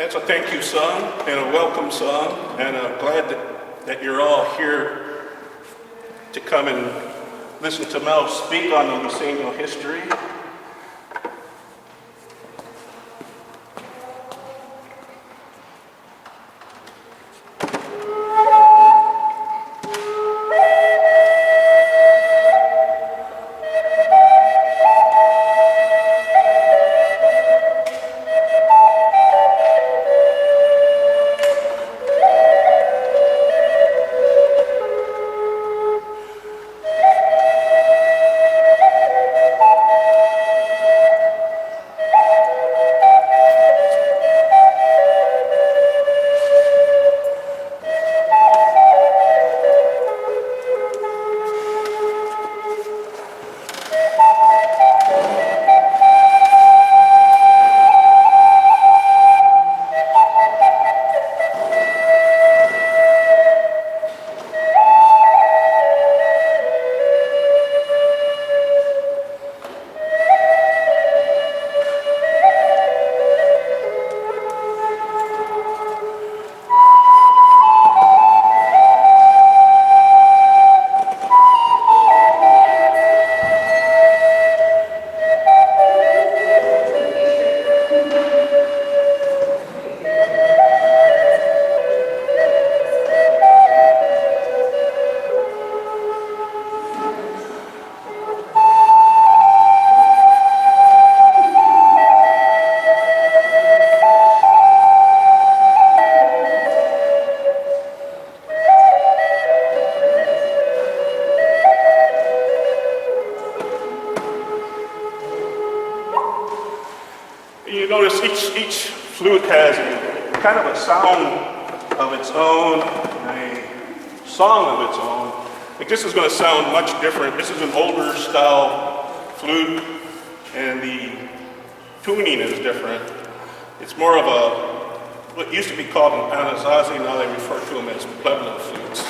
That's a thank you song and a welcome song, and I'm glad that you're all here to come and listen to Mel speak on the Luiseño history. You notice each flute has kind of a sound of its own, a song of its own. Like this is going to sound much different. This is an older style flute, and the tuning is different. It's more of what used to be called an anasazi, now they refer to them as Pueblo flutes.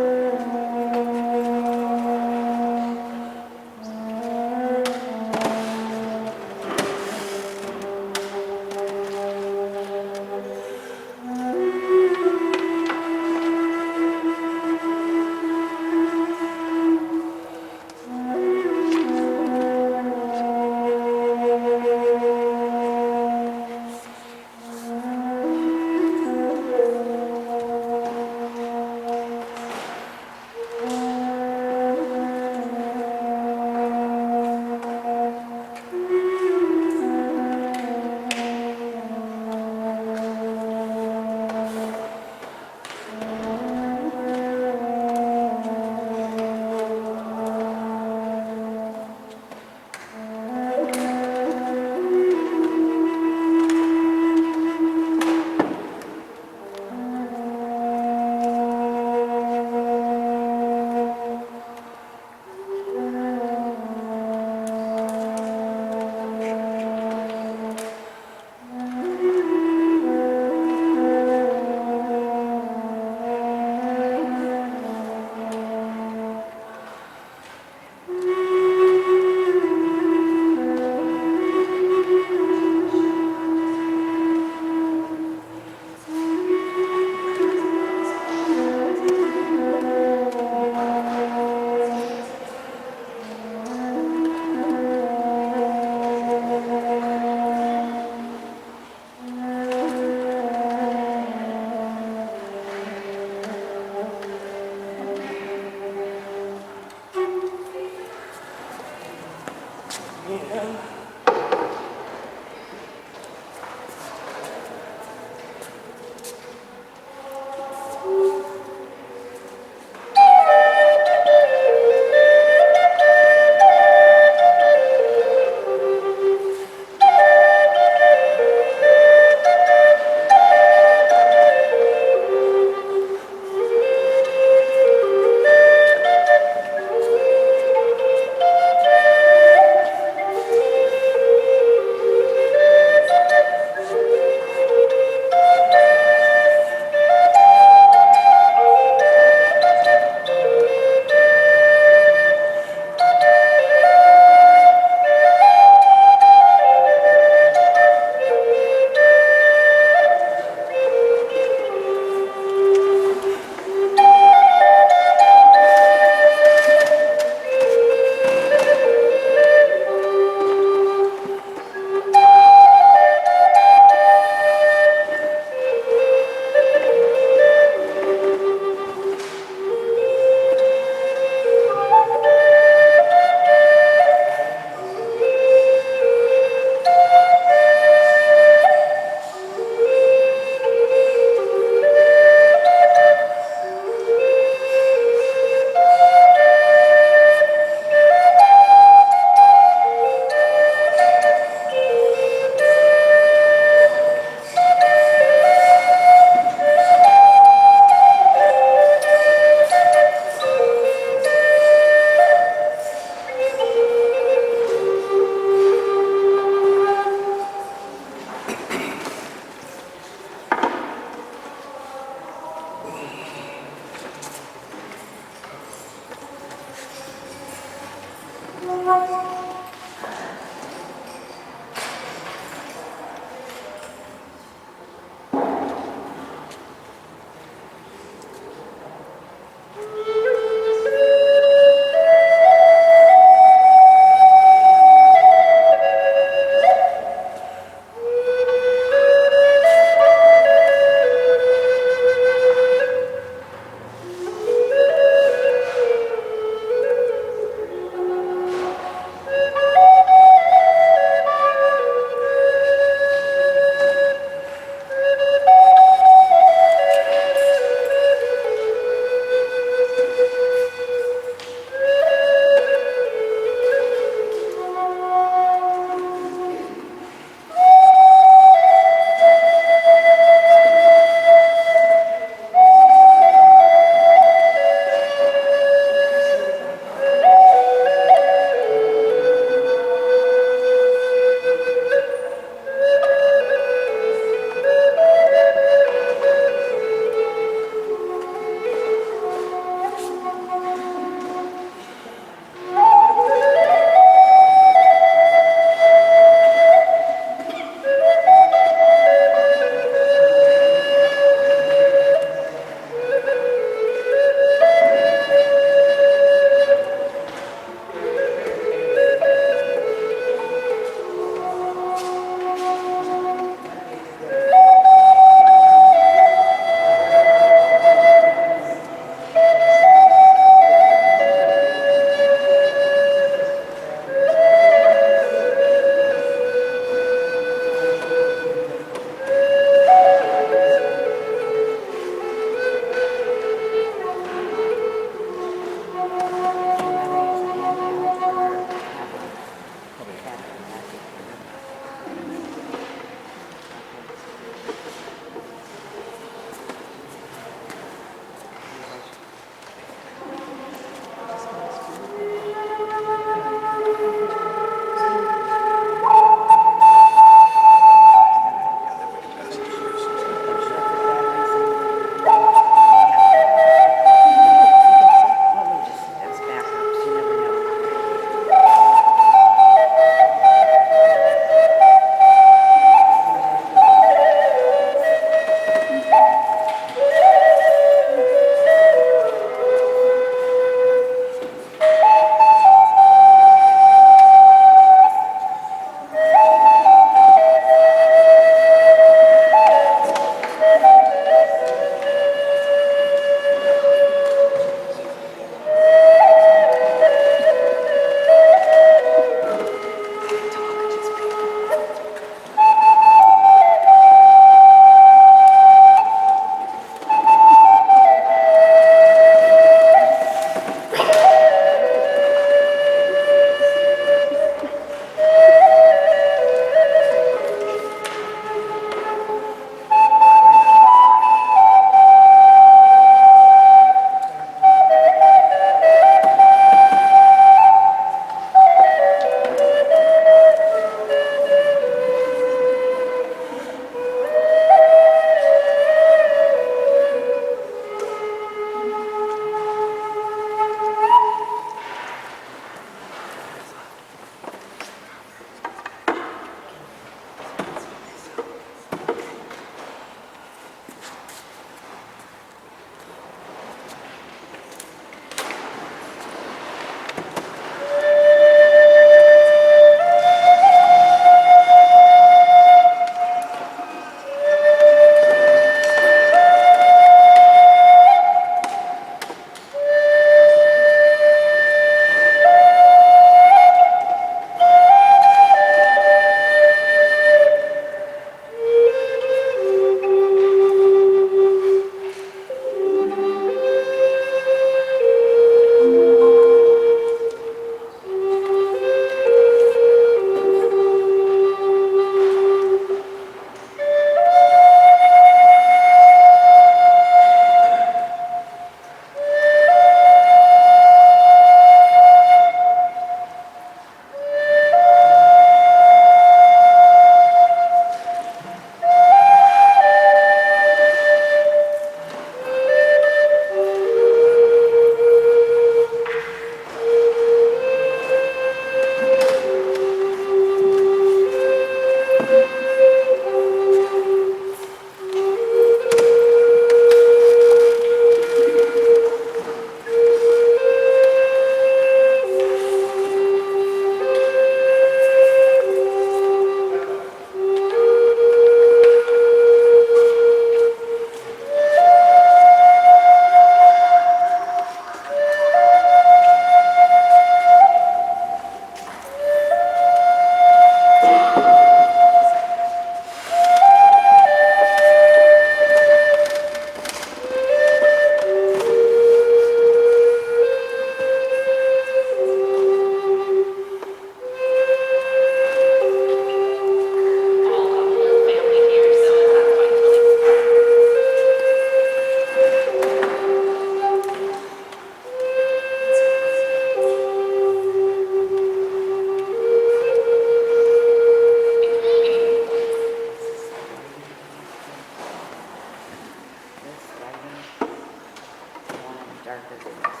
darker than this.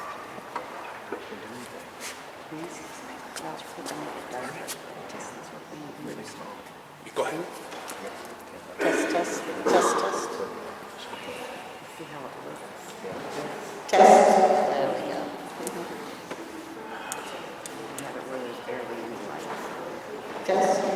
Let's put them darker. Just this will be really small. Go ahead. Test. See how it looks. Test. There we go. You have it where there's barely any light. Test.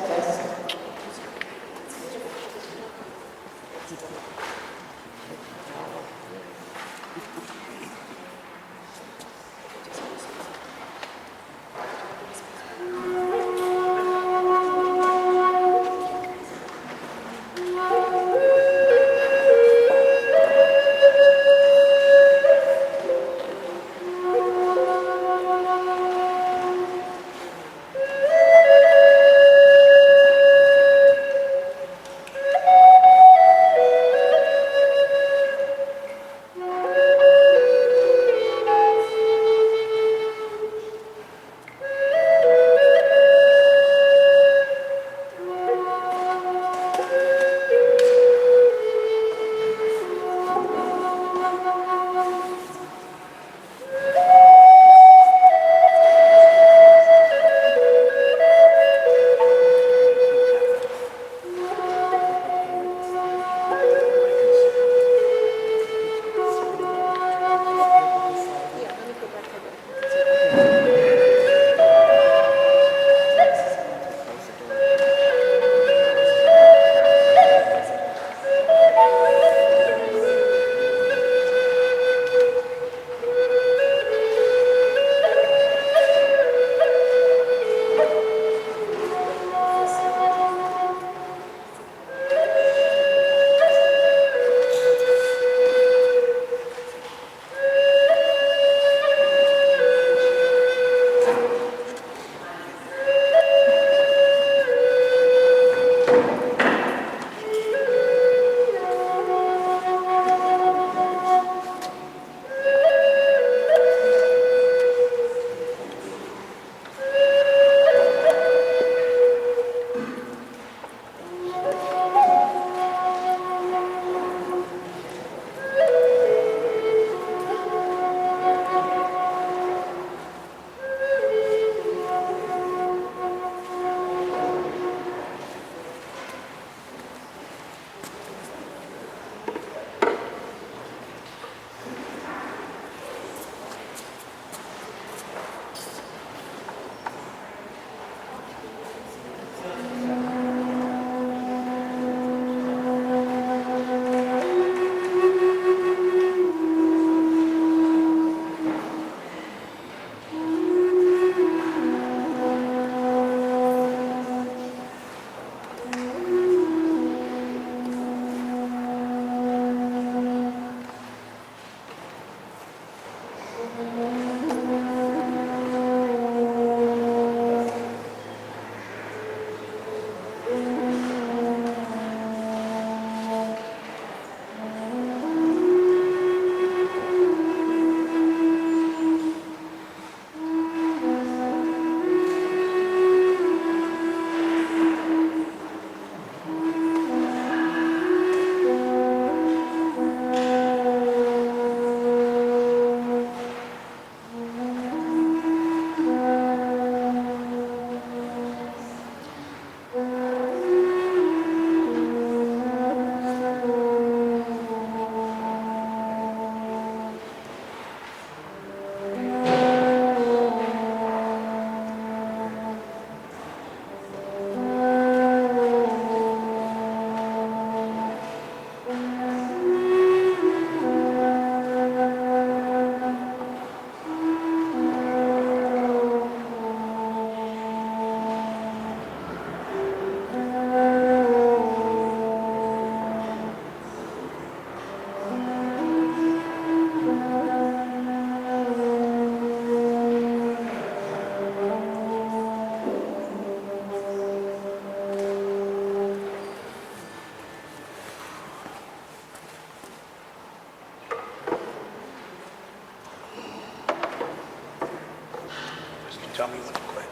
Tell me when to quit.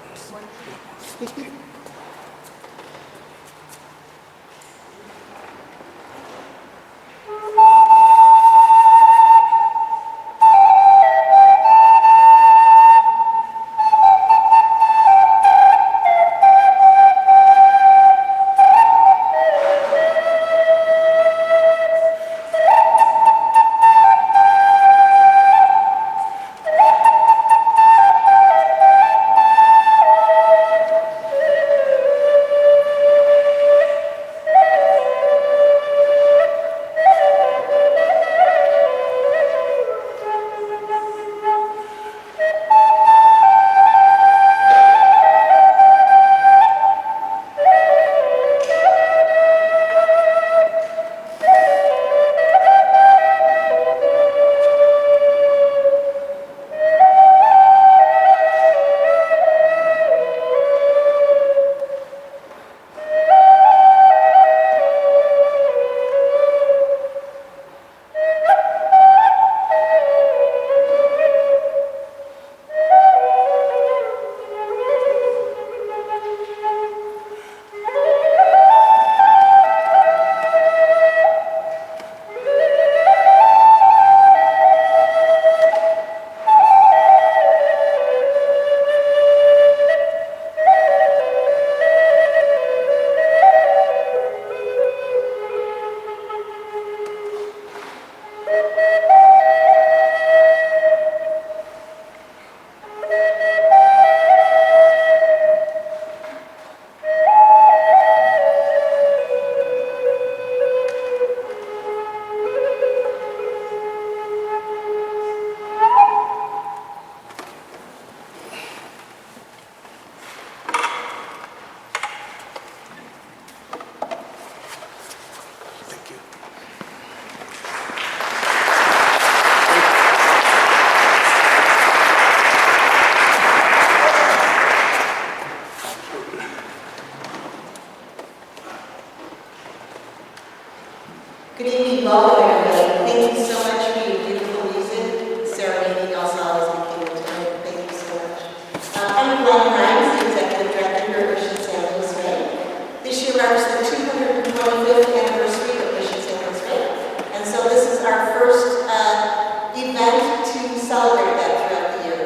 intend to celebrate that throughout the year.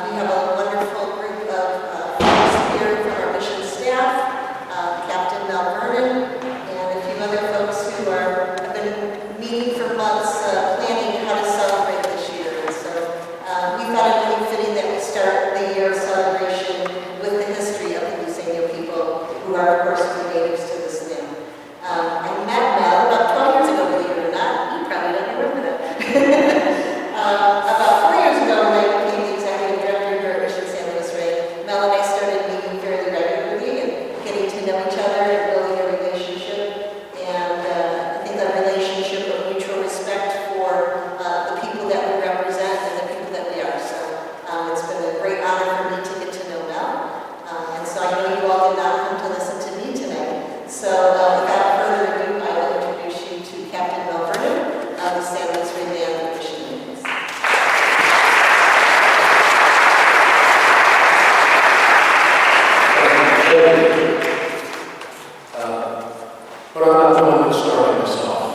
We have a wonderful group of folks here from our mission staff, Captain Vernon, and a few other folks who have been meeting for months, planning how to celebrate this year. And so we thought it really fitting that we start the year of celebration with the history of the Luiseño people, who are, of course, the natives to this land. I met Mel about 12 years ago, believe it or not. You probably don't remember that. About 4 years ago, when I became the executive director here at Mission San Luis Rey, Mel and I started meeting fairly regularly and getting to know each other and building a relationship. And I think that relationship of mutual respect for the people that we represent and the people that we are. So it's been a great honor for me to get to know Mel. And so I know you all did not come to listen to me tonight. So without further ado, I will introduce you to Captain Vernon of the San Luis Rey Band of Mission Natives. But I'm not the one that's starting this off.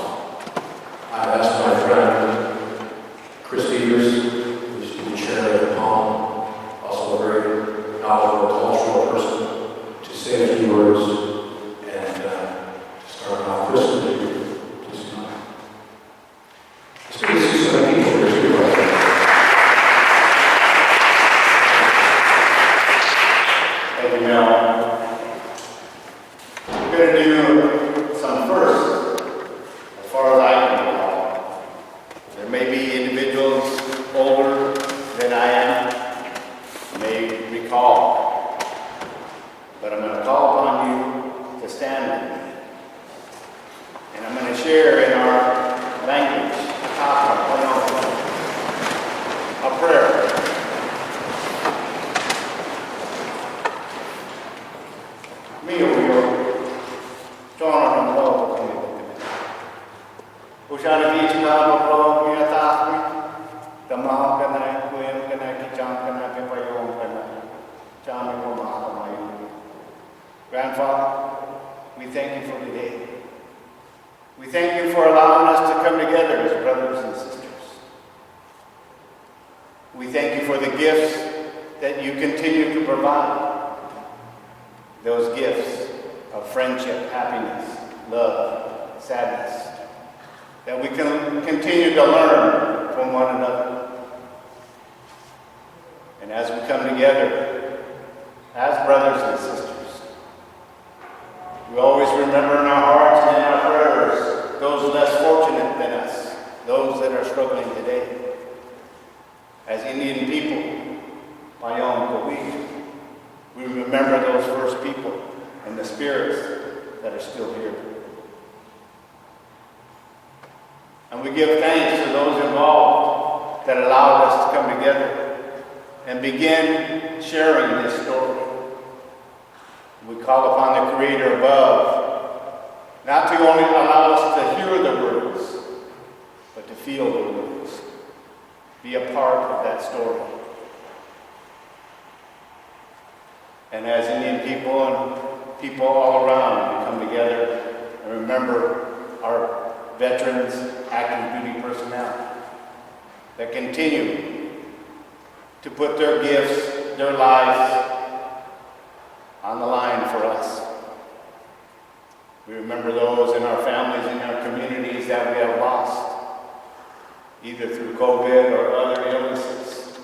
I've asked my friend, Chris Peters, who's the chair of the Pauma, also a very knowledgeable cultural person, to say a few words and start off. Chris, would you please come? It's good to see so many people here too, right? Thank you, Mel. I'm going to do some first, as far as I can recall. There may be individuals older than I am, may recall, but I'm going to call upon you to stand with me. And I'm going to share in our language, a prayer. Grandfather, we thank you for today. We thank you for allowing us to come together as brothers and sisters. We thank you for the gifts that you continue to provide. Those gifts of friendship, happiness, love, sadness, that we can continue to learn from one another. And as we come together as brothers and sisters, we always remember in our hearts and in our prayers those less fortunate than us, those that are struggling today. As Indian people, we remember those first people and the spirits that are still here. And we give thanks to those involved that allowed us to come together and begin sharing this story. We call upon the Creator above, not to only allow us to hear the words, but to feel the words, be a part of that story. And as Indian people and people all around, we come together and remember our veterans, active duty personnel that continue to put their gifts, their lives on the line for us. We remember those in our families, in our communities that we have lost, either through COVID or other illnesses.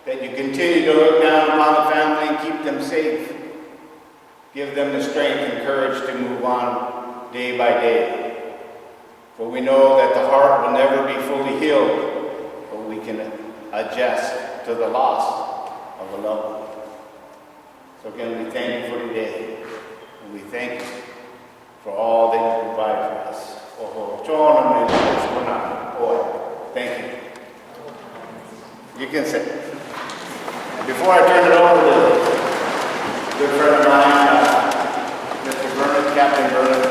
That you continue to look down upon the family and keep them safe. Give them the strength and courage to move on day by day. For we know that the heart will never be fully healed, but we can adjust to the loss of a loved one. So again, we thank you for today, and we thank you for all that you provide for us. Thank you. You can sit. And before I turn it over to a good friend of mine, Mr. Vernon, Captain Vernon,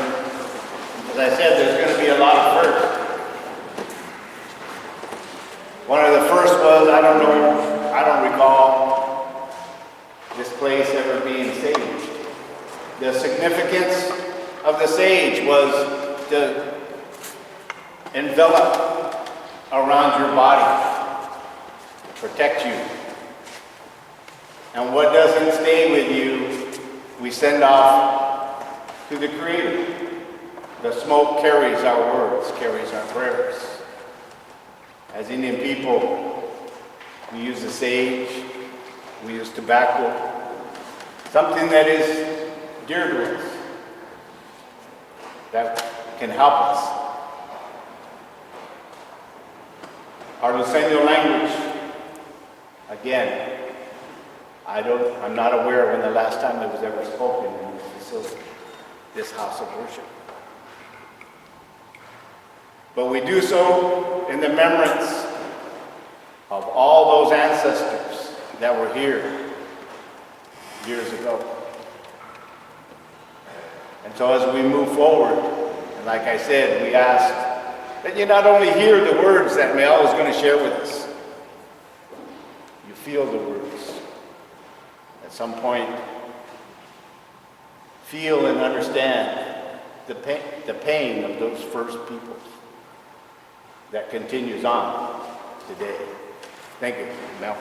as I said, there's going to be a lot of firsts. One of the first was, I don't recall this place ever being saged. The significance of the sage was to envelop around your body, protect you. And what doesn't stay with you, we send off to the Creator. The smoke carries our words, carries our prayers. As Indian people, we use the sage, we use tobacco, something that is dear to us, that can help us. Our Luiseño language, again, I'm not aware when the last time it was ever spoken in this facility, this house of worship. But we do so in the remembrance of all those ancestors that were here years ago. And so as we move forward, and like I said, we ask that you not only hear the words that Mel is going to share with us, you feel the words. At some point, feel and understand the pain of those first peoples that continues on today. Thank you, Mel.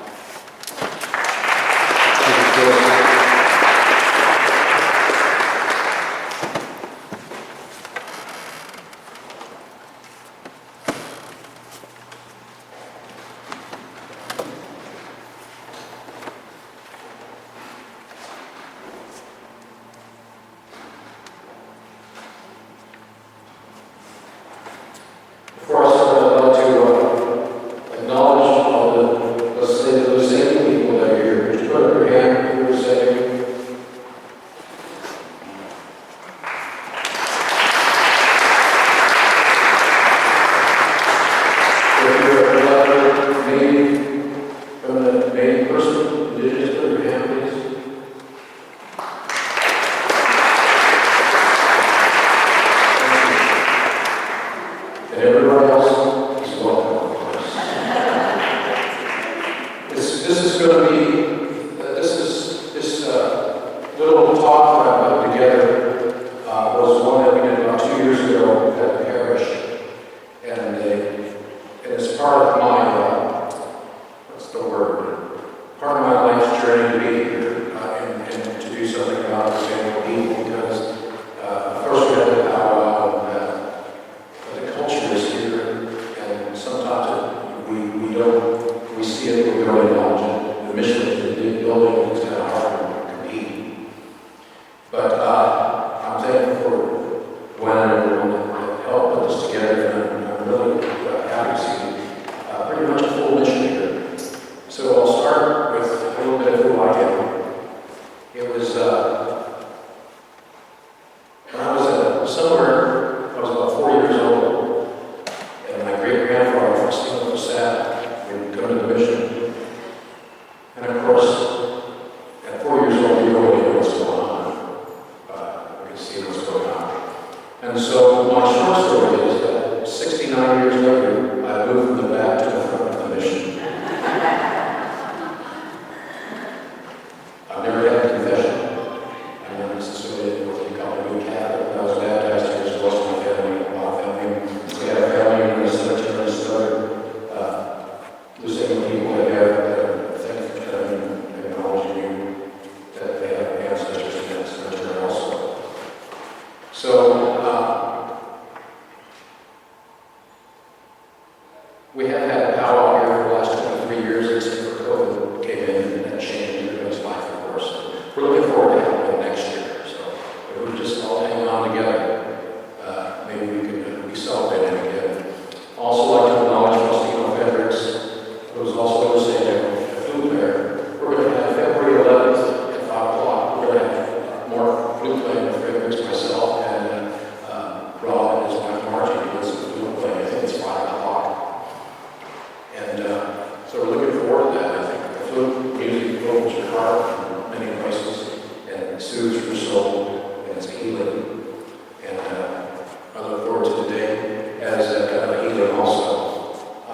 Before I start, I'd like to acknowledge all the, let's say, the Luiseño people that are here. Would you put up your hand for Luiseño? If you're a letter made from the main person, would you just put your hand, please? And everyone else is welcome, of course. This is going to be, this little talk that I put together was one that we did about 2 years ago at the parish. And it's part of my, what's the word? Part of my life's journey to be here and to do something about the same people because first we had to powwow and the culture is here, and sometimes we see it, we don't acknowledge it. The mission is a big building, it's kind of hard to compete. But I'm thankful for Gwyn and everyone that helped put this together, and I'm really happy to see pretty much a full mission here. So I'll start with a little bit of who I am. It was when I was somewhere, I was about 4 years old, and my great-grandfather, Faustino Fredericks, would come to the mission. And of course, at 4 years old, you really know what's going on. You can see what's going on. And so my short story is that 69 years later, I moved from the back to the front of the mission. I've never had a confession. I never necessarily what you call a new Catholic. I was baptized here as well as my family, my family. We had a family in the cemetery, some other Luiseño people that have thank you for coming and acknowledging you that they have ancestors in that cemetery also. So we have had a powwow here for the last 23 years, except for COVID came in and that changed everybody's life, of course. We're looking forward to having it next year. So if we just all hang on together, maybe we can be celebrating again. Also like to acknowledge Faustino Fredericks, who is also a flute player. We're going to have February 11th at 5 o'clock. We're going to have more flute playing with Fredericks, myself, and Rob and his wife Margie, who is flute playing. I think it's 5 o'clock. And so we're looking forward to that. I think the flute music opens your heart in many places and soothes your soul and it's healing. And I look forward to today as a kind of a healing also. I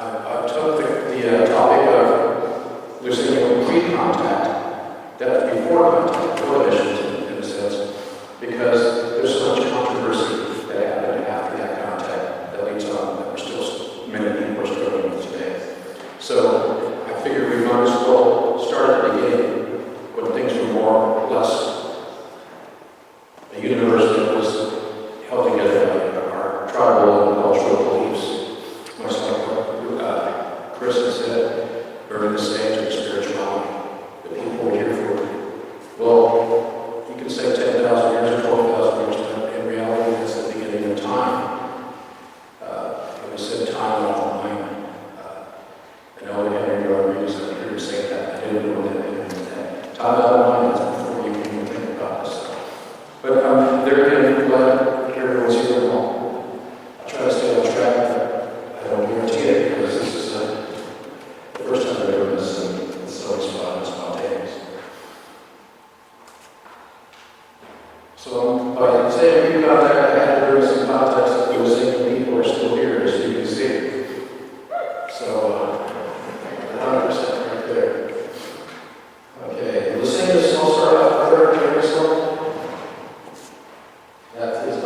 took the topic of Luiseño pre-contact, that before contact, before missions in a sense, because there's so much controversy that happened after that contact that leads on that we're still, many people are struggling So I figured we might as well start at the beginning when things were more or less a universe that was held together by our tribal and cultural beliefs, much like what Chris had said, burning the stage of spirituality that people were here for. Well, you can say 10,000 years or 12,000 years, but in reality, it's the beginning of time. It was said time and all alignment. I know we have any other reasons that here to say that. I didn't know that they meant that. Time out of mind is before you can even think about this stuff. But there again, I'm glad everyone's here at home. I try to stay on track, but I don't guarantee it because this is the first time I'm doing this and it's always fun and spontaneous. So by saying a few about that, I had to bring some context that those same people are still here, as you can see. So 100% right there. Okay, Luiseño, I'll start off with her. That is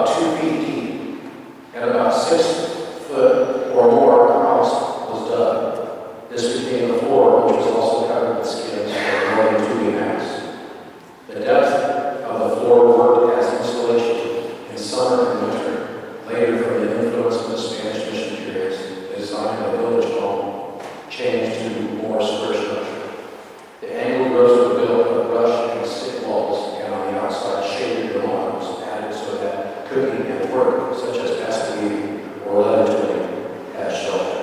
about 2 feet deep, and about 6 foot or more across was dug. This became the floor, which was also covered with skins for more than 2 meters. The depth of the floor worked as insulation in summer and winter. Later, from the influence of the Spanish mission periods, the design of the village home changed to more square structure. The angled roofs were built of brush and stick walls, and on the outside, shaded railing was added so that cooking and work, such as basket weaving or leather tooling, had shelter.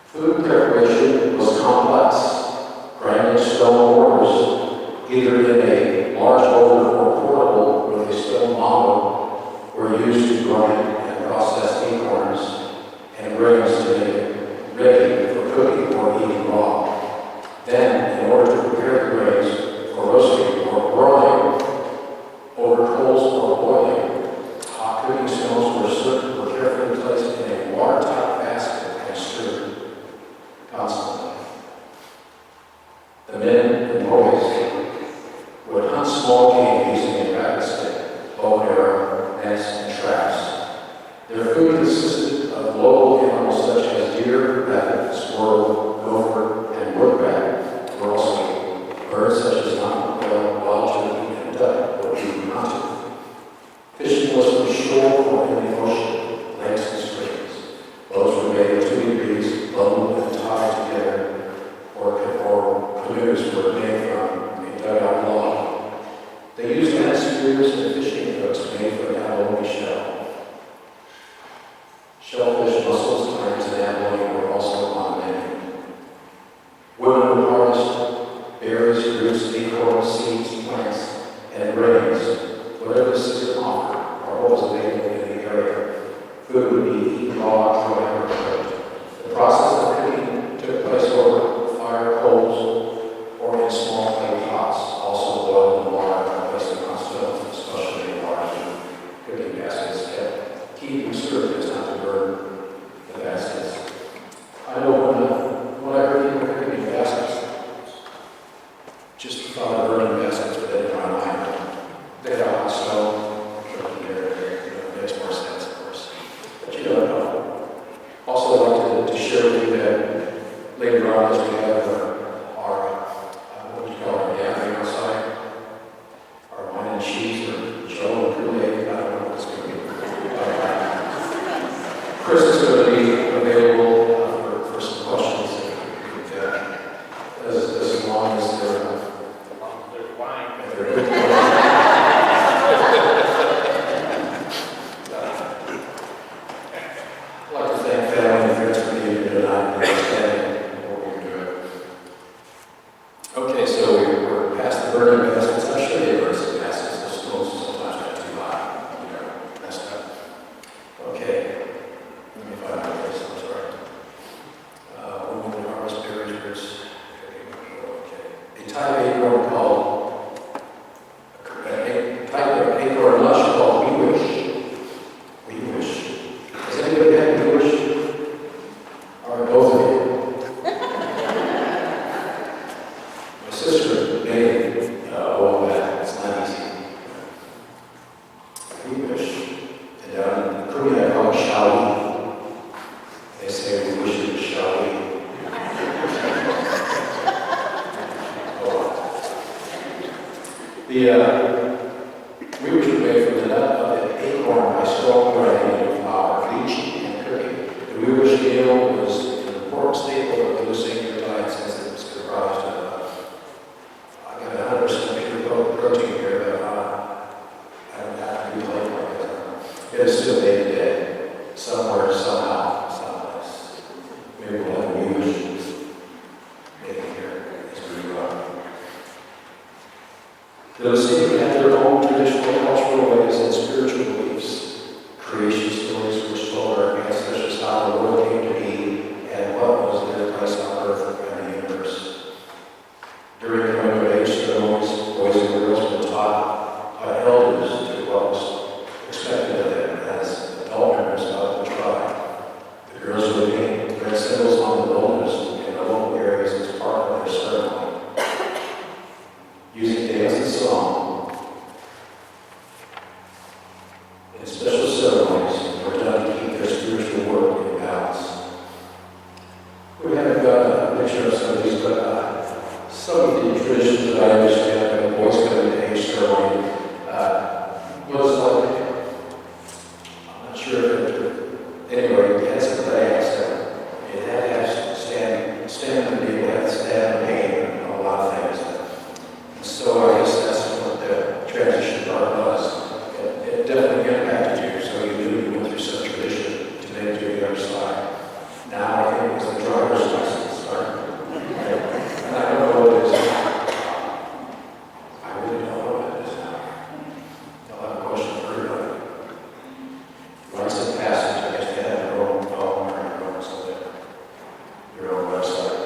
Food preparation was complex. Grinding stone mortars, either in a large mold or portable with a stone model, were used to grind and process acorns and grains to make it ready for cooking or eating raw. Then, in order to prepare the grains for roasting or broiling over coals or boiling, hot cooking stones were carefully placed in a watertight basket and stirred constantly. The men and boys would hunt small game using a rabbit stick, bow and arrow, nets, and traps. Their food consisted of local animals such as deer, rabbit, squirrel, gopher, and woodrat were also eaten. Birds such as mountain quail, wild turkey, and duck were being hunted. Fishing was from shore or in the ocean, lakes and streams. Boats were made of 2 degrees, bundled and tied together, or canoes were made from a dugout log. They used hand spears and fishing hooks made from abalone shell. Shellfish, mussels, clams, and abalone were also on the menu. Women would harvest berries, roots, acorns, seeds, plants, and grains, whatever the season offered, or what was available in the area. Food would be eaten raw, dry, or cooked. The process of cooking took place over fire coals or in small clay pots, also boiled in water and placed on stones, especially in large cooking baskets, kept keeping servants not to burn the baskets. I know when I heard people cooking in baskets, just the thought of burning baskets would enter my mind. They got on stone, cooking there, it makes more sense, of course. But you don't know. Also, I'd like to share with you that later on, as we have our what do you call it, gathering outside, our wine and cheese, or Joe and Kool-Aid, I don't know what it's going to be. Chris is going to be available for some questions as long as there's wine. If they're good. I'd like to thank family and friends for being here tonight and understanding what we're doing. Okay, so we're past the burning baskets. I'll show you where some baskets. The stones sometimes get too high. Messed up. Okay, let me find my place. I'm sorry. Women would harvest berries, roots. Okay. A type of acorn called a type of acorn lush called we wish. We wish. Has anybody had we wish? All right, both of you. My sister made all of that. It's not easy. We wish. And down in Korea, I call it shall we. They say we wish it was shall we. We wish we made from the nut of the acorn by strong grinding of flour, bleaching, and cooking. The we wish meal was an important staple of the Luiseño diet since it was comprised of, I got 100% pure protein here, but I don't have to do like that. It is still day to day, somewhere, somehow, someplace. Maybe we'll have a we wish making here as we grow up. The Luiseño had their own traditional cultural ways and spiritual beliefs. Creation stories sure that, anyway, it had some legs. It had to have stand to be able to have stand pain and a lot of things. And so I guess that's what the transition part was. It definitely impacted you, so you knew you went through some tradition to make it to the other side. Now I think it's the driver's license, right? And I don't know what it is now. I really don't know what it is now. I'll have a question for everybody. Rites of passage, I guess they have their own phone or their own something, your own website.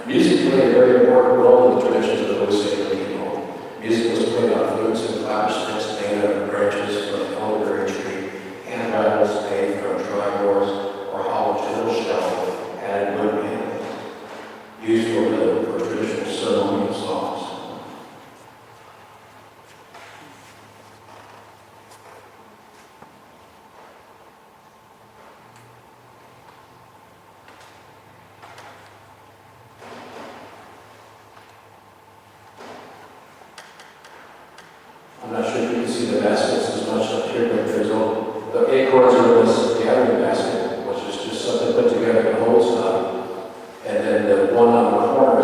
Music played a very important role in the traditions of the Luiseño people. Music was played on flutes and clapsticks made out of branches from the elderberry tree, hand rattles made from dry boards, or hollow turtle shell added wood panel, used for traditional ceremonial songs. I'm not sure if you can see the baskets as much up here, but the acorns are in this gathering basket, which is just something put together to hold stuff. And then the one on the corner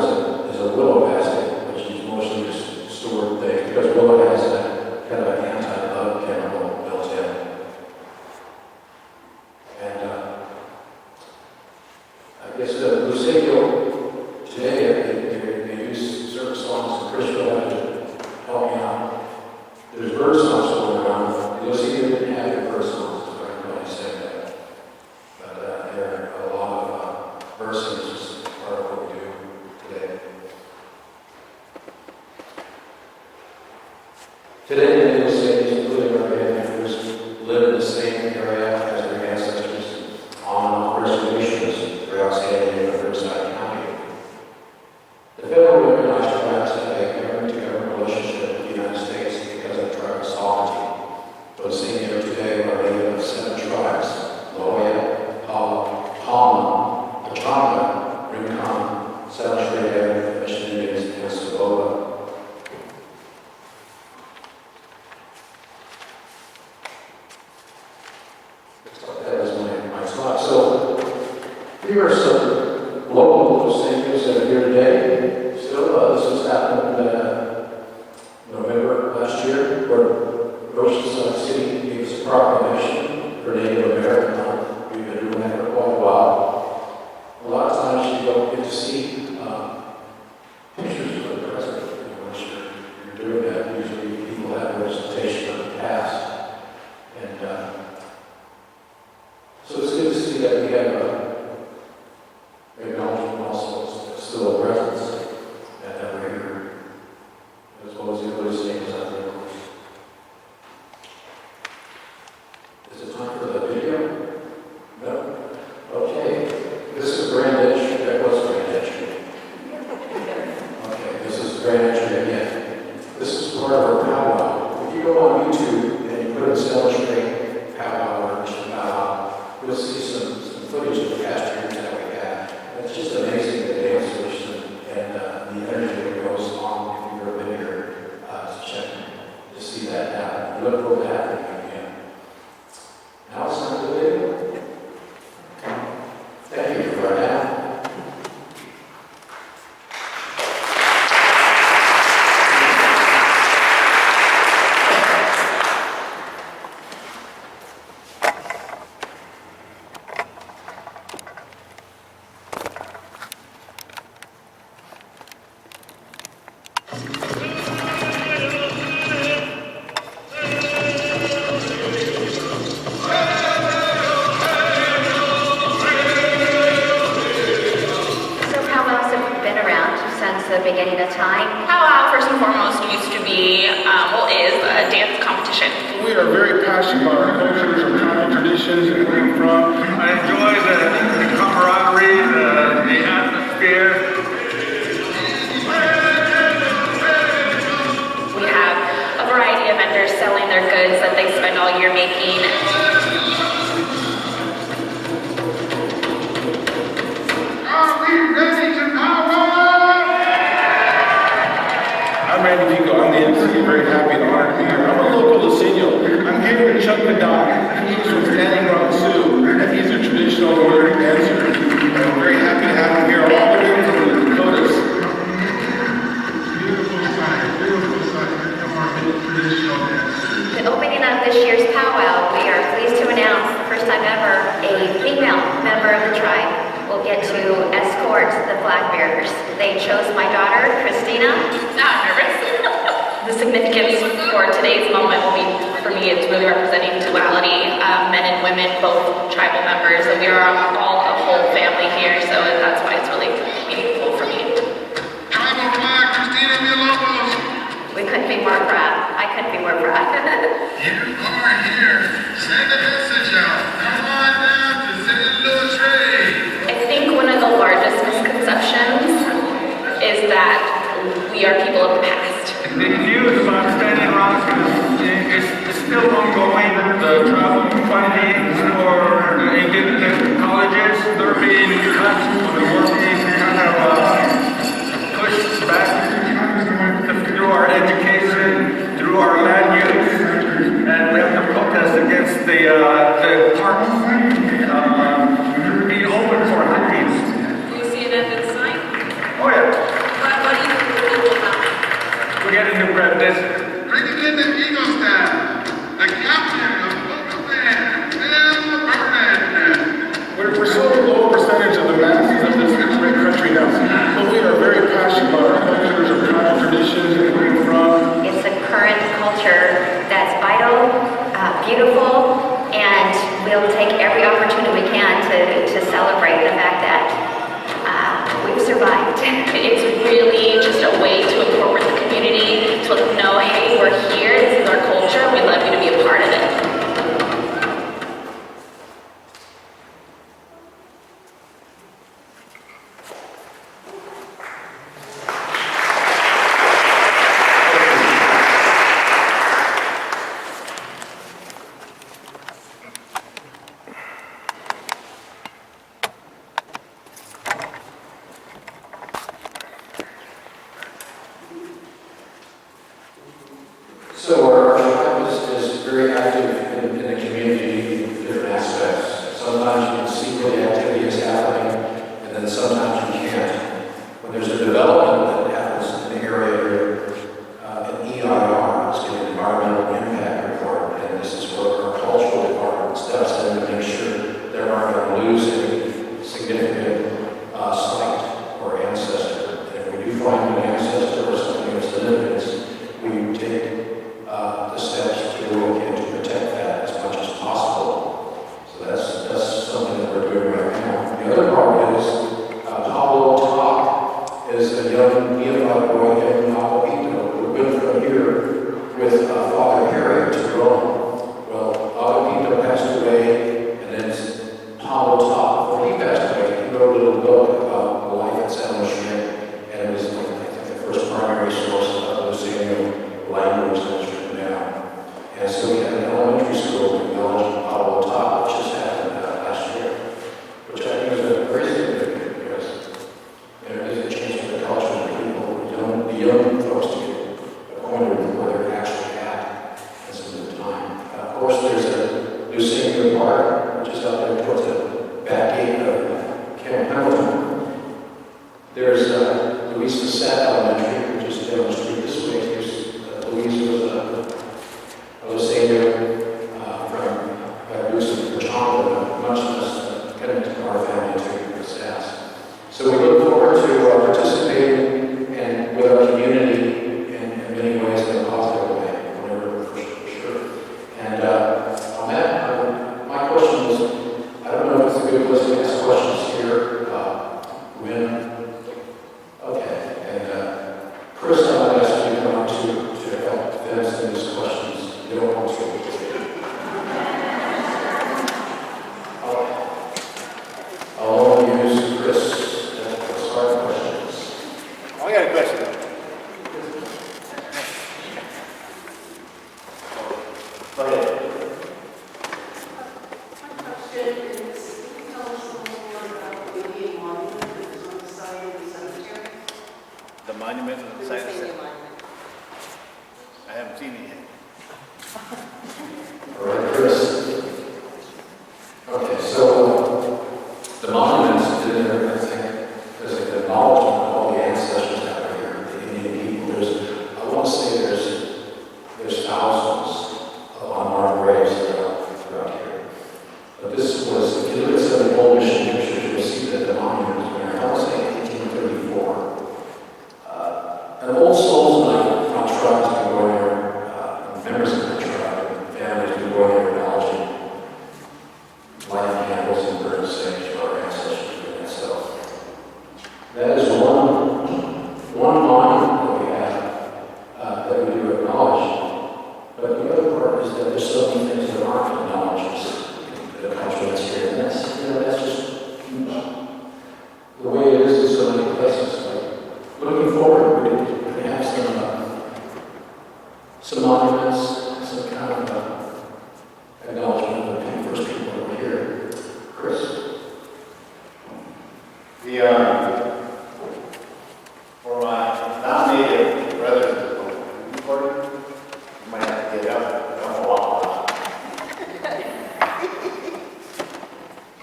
is a willow basket, which is mostly just stored things, because willow has a kind of an anti-bug chemical built in. And I guess the Luiseño today, they use certain songs, and Chris will have to help me out. There's bird songs going around. You'll see they didn't have the bird songs, if everybody said that. But there are a lot of bird songs as part of what we do today. Today, you'll see, including our band members, live in the same area as their ancestors on reservations throughout San Diego and Riverside County. The federal recognized tribes have a government-to-government relationship with the United States because of tribal sovereignty. Those seen here today are made up of 7 tribes: Loya, Pauma, Pauma, Rincon, San Luis Rey, Mission and Saboba. That is my slide. So here are some local Luiseños that are here today. Still, this was happened November last year, where Oceanside City gave us a proclamation for Native American Month. We've been doing that for quite a while. A lot of times you don't get to see pictures of the president once you're doing that. Usually people have representation of the past. And so it's good to see that we have acknowledgement also still a presence and that we're here, as well as the other things out there. Is it time for the video? No? Okay. This is Grand Entry. That was Grand Entry. Okay, this is Grand Entry again. This is part of our powwow. If you go on YouTube and you put in San Luis Rey powwow or Mission powwow, you'll see some footage of the past years that we had. It's just amazing the dancers and the energy that goes on if you've ever been here to check to see that happen. We look forward to having you again. Now it's time to the video. Thank you for that. The beginning of time. Powwow, first and foremost, used to be, is a dance competition. We are very passionate about our cultures, our tribal traditions, and where we're from. I enjoy the camaraderie, the atmosphere. We have a variety of vendors selling their goods that they spend all year making. Are we ready to powwow? I'm Randy Pico. I'm the MC. Very happy and honored to be here. I'm a local Luiseño. I'm here to chuck the dime. of the tribe will get to escort the flag bearers. They chose my daughter, Christina. Not nervous. The significance for today's moment will be, for me, it's really representing duality, men and women, both tribal members, and we are all a whole family here, so that's why it's really meaningful for me. Tribal flag, Christina Villalobos. We couldn't be more proud. I couldn't be more proud. You are here. Send a message out. Come on down to San Luis Rey. I think one of the largest misconceptions is that we are people of the past. The news about Standing Rock is still ongoing. The travel funding for the indigenous colleges, they're being cut. We're being kind of pushed back through our education, through our land use, and we have to protest against the parks being open for hunting. Do you see it at the sign? Oh yeah. What do you think about it? We're getting new president. Bringing in the Eagle staff, the captain of local band, Vernon. We're so low percentage of the masses of this great country now, but we are very passionate about our cultures, our tribal traditions, and where we're from. It's a current culture that's vital, beautiful, and we'll take every opportunity we can to celebrate the fact that we've survived. It's really just a way to incorporate the community, to let them know, hey, we're here, this is our culture, we'd love you to be a part of it. So our tribe is very active in the community in different aspects. Sometimes you can see where the activity is happening, and then sometimes you can't. When there's a development that happens in the area here, an EIR is an environmental impact report, and this is where our cultural department steps in to make sure they're not going to lose any significant site or ancestor. And if we do find an ancestor or something of significance, we take the steps to look and to protect that as much as possible. So that's something that we're doing right now. The other part is Pablo Top is a young neophyte boy named Agapito who went from here with Father Harry to Rome. Well, Agapito passed away, and then Pablo Top, before he passed away, he wrote a little book about the life at San Luis Rey, and it was, I think, the first primary source of Luiseño language that was written down. And so we had an elementary school in Belgium, Pablo Top, which just happened last year, which I think is very significant because there is a change in the culture of people, the young folks to get acquainted with where they're actually at and some of the time. Of course, there's a Luiseño Park, which is out there towards the back gate of Camp Pendleton. There's Louisa Sat Elementary, which is down the street this way. Louisa was a Luiseño from Lucy from Chonga, much less connected to our family to Sass. So we look forward to participating with our community in many ways in a positive way, whenever for sure. And on that, my question is, I don't know if it's a good place to ask questions here. When? Okay. And Chris, I'm going to ask you to come up to help answer these questions. You don't want to. I'll use Chris to start questions. I got a question. Go ahead. My question is, can you tell us a little more about the Indian monument that is on the side of the cemetery? The monument on the side of the Luiseño city. monument. I haven't seen it yet. All right, Chris. Okay, so the monuments in there, I think, there's an acknowledgement of all the ancestors that are here, the Indian people. I want to say there's thousands of unmarked graves throughout here. But this was, if you look at some of the old mission pictures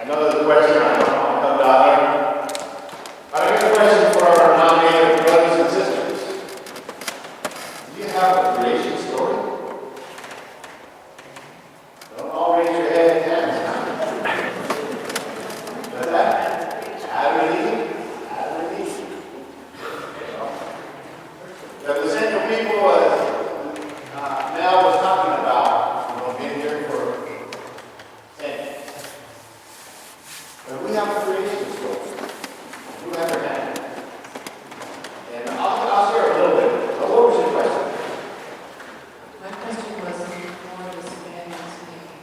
I know there's a question, I'll come down here. I have a question for our nominated brothers and sisters. Do you have a creation story? Don't all raise your head and hands. But that, Adam and Eve. The Luiseño people, as Mel was talking about, being here for saints. But we have a creation story. You have your hand. And I'll share a little bit. But what was your question? My question was more of a Spanish name.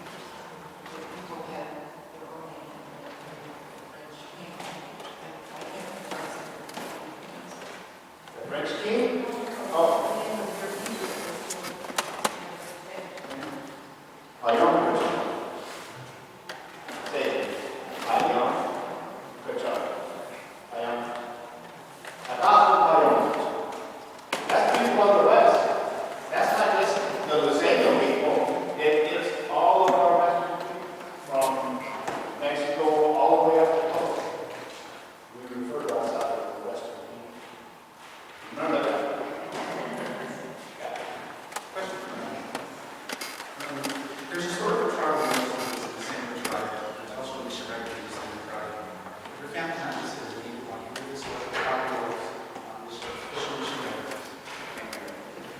People had their own name in French king. I can't pronounce it. The French king? Oh, Pauma. Say, Pauma. Good job. Pauma. That's people on the West. That's not just the Luiseño people. It is all of our Western people, from Mexico all the way up to the coast. We refer to ourselves as the Western people. Remember that. There's a sort of tribe in the same tribe. There's also Mission San Luis Rey, the same tribe. Your family members says that you want to do this sort of tribe was this official mission.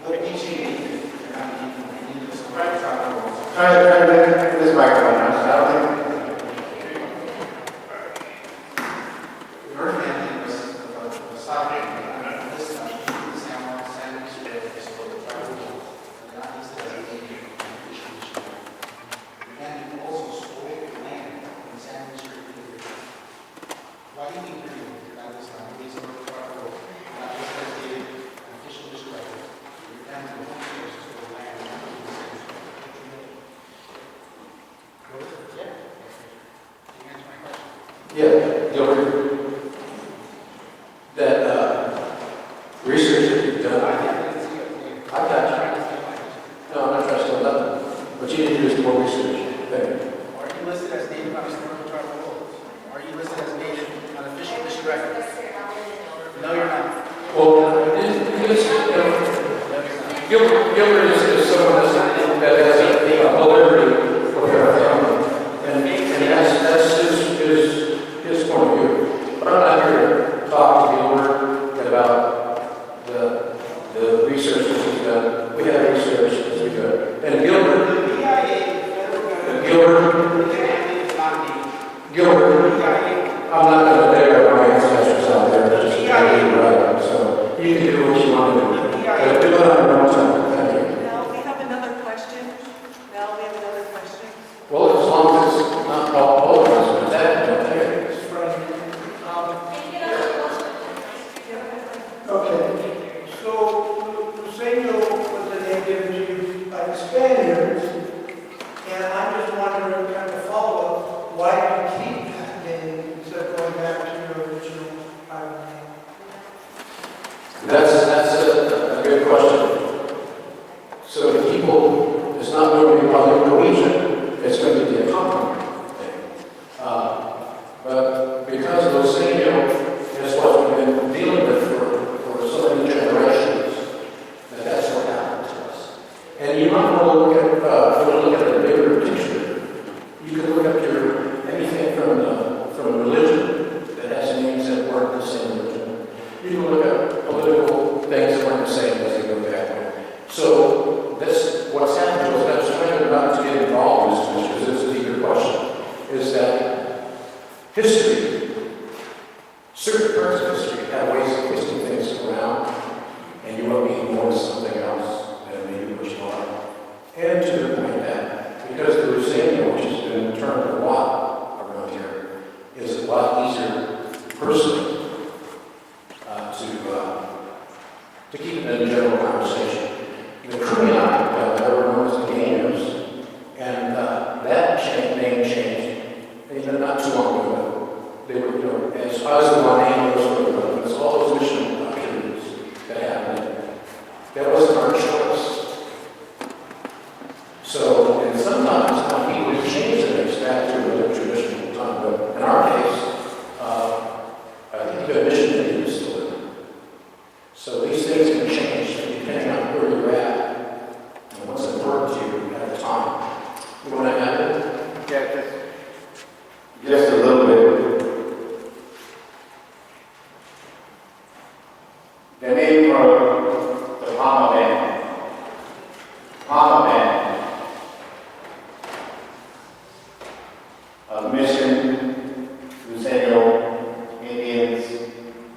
What each need, you're not needing this right tribe was. Try to this microphone now. I don't think. Your family was the sovereign. This San Luis Rey is sort of tribe was not listed as a native official mission. And you also stole land in San Luis Rey. Why do you think you're doing it? That is not these are proper, not just as a official mission. Your family will home here to stole land in San Luis Rey. Yeah. Can you answer my question? Yeah, Gilbert. That research that you've done, I got you. No, I'm not trying to steal nothing. What you need to do is do more research. Thank you. Are you listed as native on historical tribal roles? Are you listed as native on official mission records? No, you're not. Well, Gilbert is someone that has a validity for their family, and that's his point of view. But I'm not here to talk to Gilbert about the research that he's done. We have research that we've done. And Gilbert, I'm not going to dare my ancestors out there. That's just right. So you can do what you want to do. But do it on your own time. Thank you. Mel, we have another question. Mel, we have another question. Well, as long as it's not all of us, but that, okay. Okay, so Luiseño was a name given to you by the Spaniards, and I'm just wondering, kind of follow up, why do you keep that name instead of going back to your original island name? That's a good question. So the people, it's not going to be probably Norwegian, it's going to be a compliment thing. But because Luiseño is what we've been dealing with for so many generations, that's what happened to us. And you might want to look at the bigger picture. You can look at anything from religion that has names that weren't the same religion. You can look at political things that weren't the same as they go back way. So what's happened to us, I was trying not to get involved in this because it's a deeper question, is that history, certain parts of history have ways of twisting things around, and you want to be more to something else than maybe what you are. And to the point that, because the Luiseño, which has been termed a lot around here, is a lot easier personally to keep it in a general conversation. The Kumeyaay, that were known as the Gainers, and that name changed not too long ago. They were, as Osman goes, all those mission activities that happened. That wasn't our choice. So, and sometimes people change their names back to a traditional time, but of Mission Luiseño Indians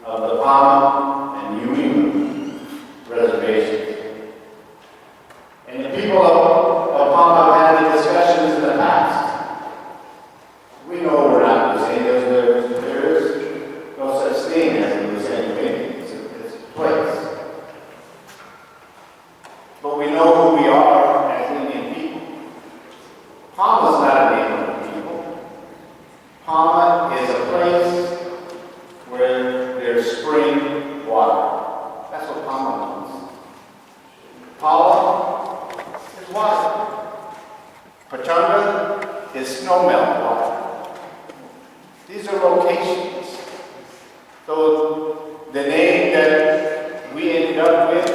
of the Pauma and Yuima reservations. And the people of Pauma have had the discussions in the past. We know we're not Luiseños. There is no such thing as a Luiseño Indian. It's a place. But we know who we are as Indian people. Pauma is not a name of the people. Pauma is a place where there's spring water. That's what Pauma means. Paula is water. Pachanga is snowmelt water. These are locations. So the name that we ended up with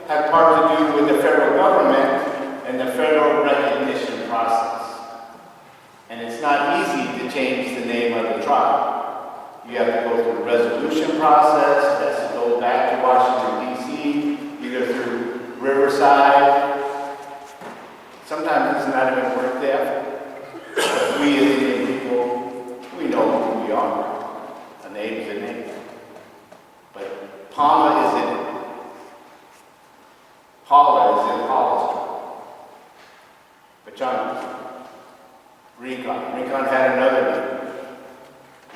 had part to do with the federal government and the federal recognition process. And it's not easy to change the name of the tribe. You have to go through a resolution process, that's to go back to Washington, D.C., either through Riverside. Sometimes it's not even worth the effort. But we as Indian people, we know who we are. A name is a name. But Pauma is in it. Paula is in Paula's tribe. Pachanga. Rincon had another name.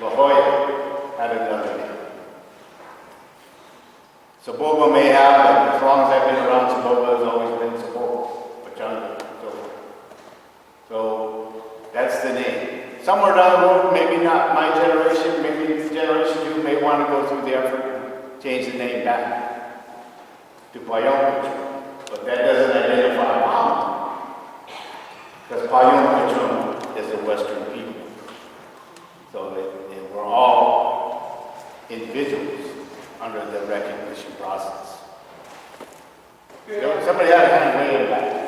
La Jolla had another name. Saboba may have, but as long as I've been around, Saboba has always been Saboba. Pachanga. So that's the name. Somewhere down the road, maybe not my generation, maybe the generation you may want to go through the effort and change the name back to Payong. But that doesn't identify Pauma. Because Payong is a Western people. So we're all individuals under the recognition process. Somebody had a hand way in back.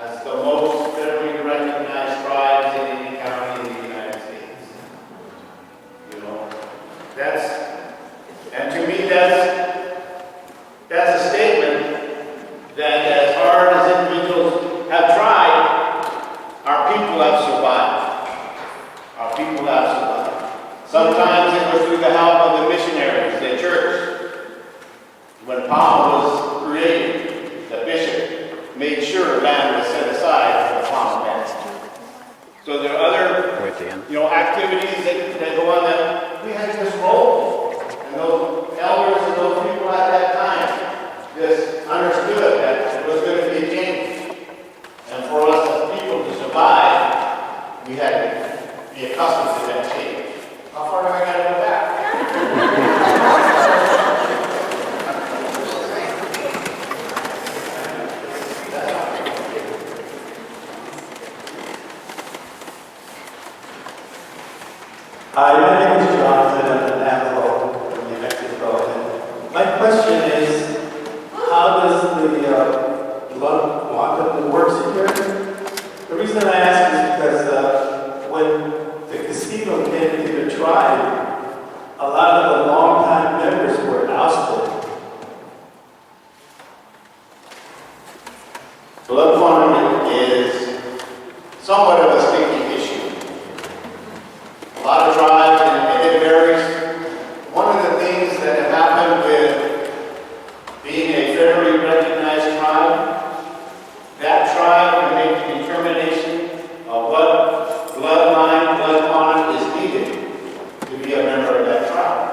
As the most federally recognized tribes in Indian County in the when Pauma was created, the bishop made sure land was set aside for the Pauma band. So there are other, activities that go on that we had to just roll. And those elders and those people at that time just understood that it was going to be a change. And for us as people to survive, we had to be accustomed to that change. How far do I got to go back? Hi, my name is Jonathan. I'm an Navajo from New Mexico. My question is, how does the blood quantum works here? The reason I ask is because when the casino came into the tribe, a lot of the longtime members were ousted. Blood quantum is somewhat of a sticky issue. A lot of tribes, and it varies. One of the things that have happened with being a federally recognized tribe, that tribe can make the determination of what bloodline, blood quantum is needed to be a member of that tribe.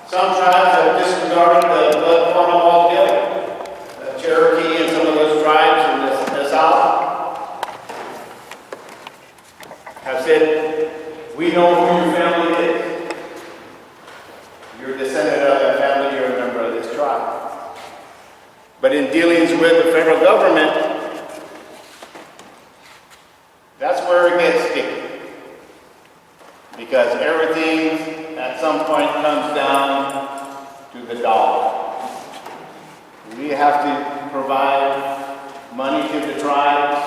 Some tribes have disregarded the blood quantum altogether. Cherokee and some of those tribes in the South have said, we know who your family is. You're a descendant of that family, you're a member of this tribe. But in dealings with the federal government, that's where it gets sticky. Because everything at some point comes down to the dollar. We have to provide money to the tribes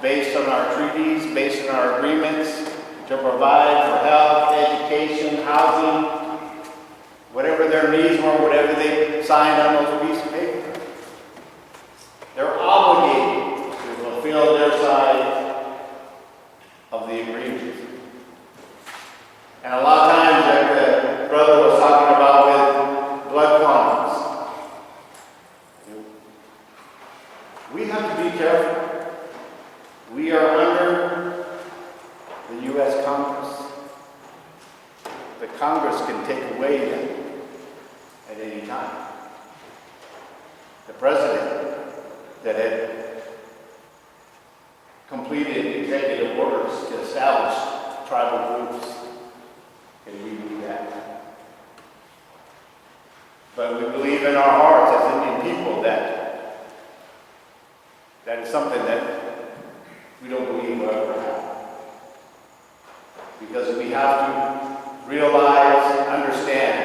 based on our treaties, based on our agreements, to provide for health, education, housing, whatever their needs were, whatever they signed on those pieces of paper. They're obligated to fulfill their side of the agreement. And a lot of times, like the brother was talking about with blood quantums, we have to be careful. We are under the U.S. Congress. The Congress can take away them at any time. The president that had completed executive orders to establish tribal groups can redo that. But we believe in our hearts as Indian people that is something that we don't believe will ever happen. Because we have to realize, understand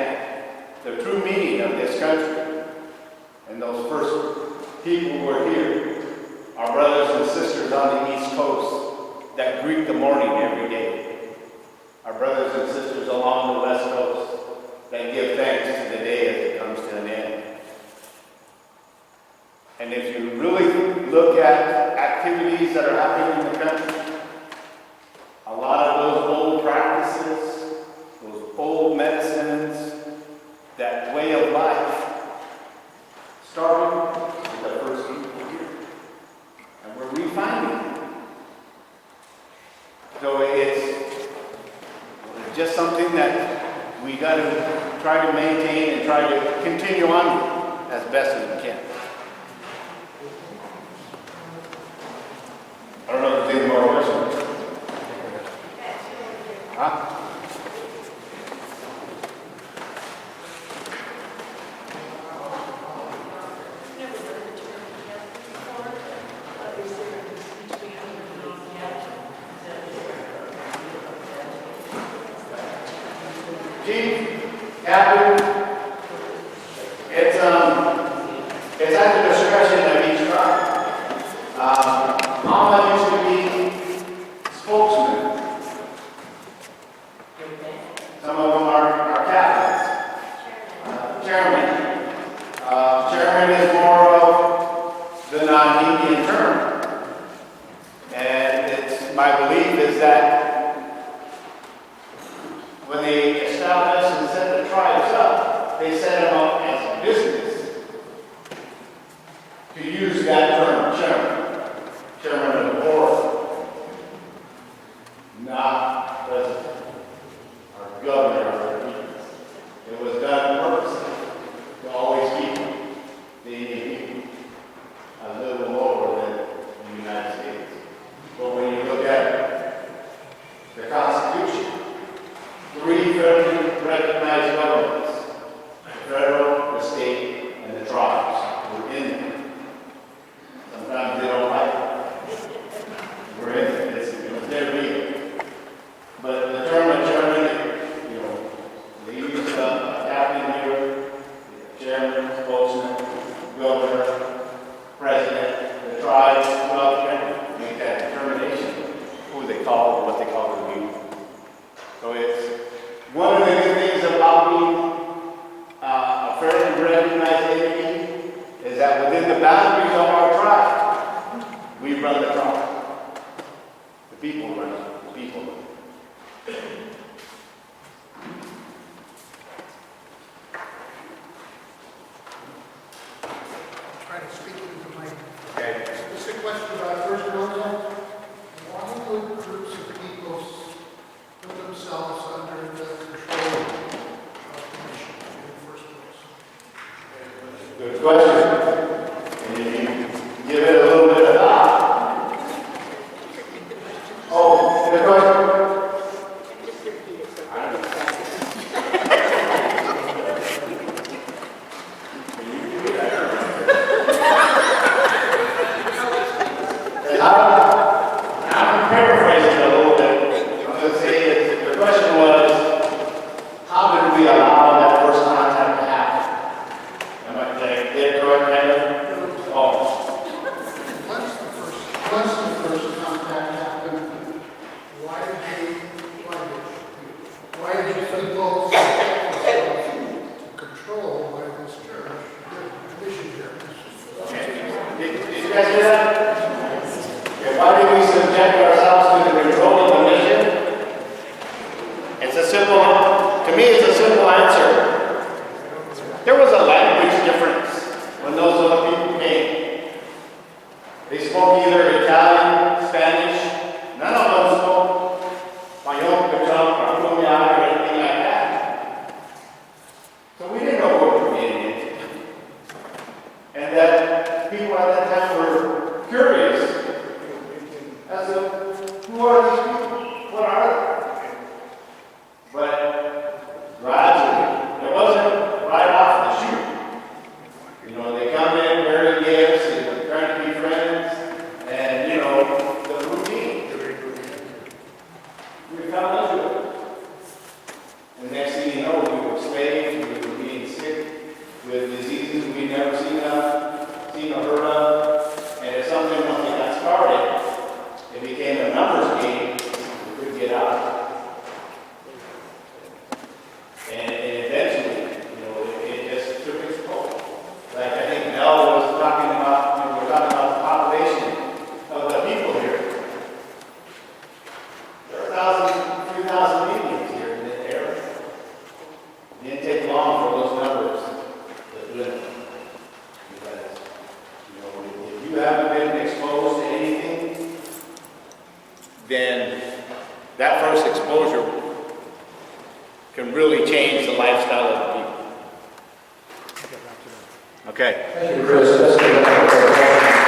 the true meaning of this country. And those first people who are here, our brothers and sisters on the East Coast that greet the morning every day. Our brothers and sisters along the West Coast that give thanks to the day as it comes to an end. And if you really look at activities that are happening in the country, a lot of those old practices, those old medicines, that way of life, started with the first people here. And we're refining it. So it's just something that we got to try to maintain and try to continue on with as best as we can. I don't know if there's any more questions. Huh? Chief, Captain, it's at the discretion of each tribe. Pauma used to be spokesman. Some of them are captains, chairman. Chairman is more of the non-Indian term. And it's my belief is that when they established and set the tribes up, they set them up as a business fairly recognized entity is that within the boundaries of our tribe, we run the tribe. The people run it. The people run it. Try to speak into the mic. Okay. Just a question about First World. Why would groups of people put themselves under the control of the mission in the first place? Good question. And if you give it a little bit of thought. Oh, good question. I don't know. I'm paraphrasing a little bit. I'm going to say the question was, how did we allow that first contact to happen? Am I getting it correct, Kevin? Oh. Once the first contact happened, why did people set themselves to control by this church, the missionaries? Okay. Did you guys hear that? Okay, why did we subject ourselves to the control of the mission? It's a simple, to me it's a simple answer. There was a language difference when those other people came. They spoke either Italian, Spanish, none of them spoke Mayon, Pachon, or Colombia, or anything like that. So we didn't know what we were getting into. And that people at that time were curious as to who are these people? What are they? But gradually, it wasn't right off the chute. You know, they come in, bearing gifts, and trying to be friends, and you know, the routine. We found into it. And next thing you know, we were slaves, we were being sick with diseases we'd never seen or heard of. And it's something once we got started, it became a numbers game. We couldn't get out. And eventually, you know, it just took its toll. Like I think Mel was talking about, you know, we're talking about the population of the people here. There are 3,000 Indians here in this area. It didn't take long for those numbers to dwindle. Because, you know, if you haven't been exposed to anything, then that first exposure can really change the lifestyle of the people. Okay. Thank you, Chris. That's good.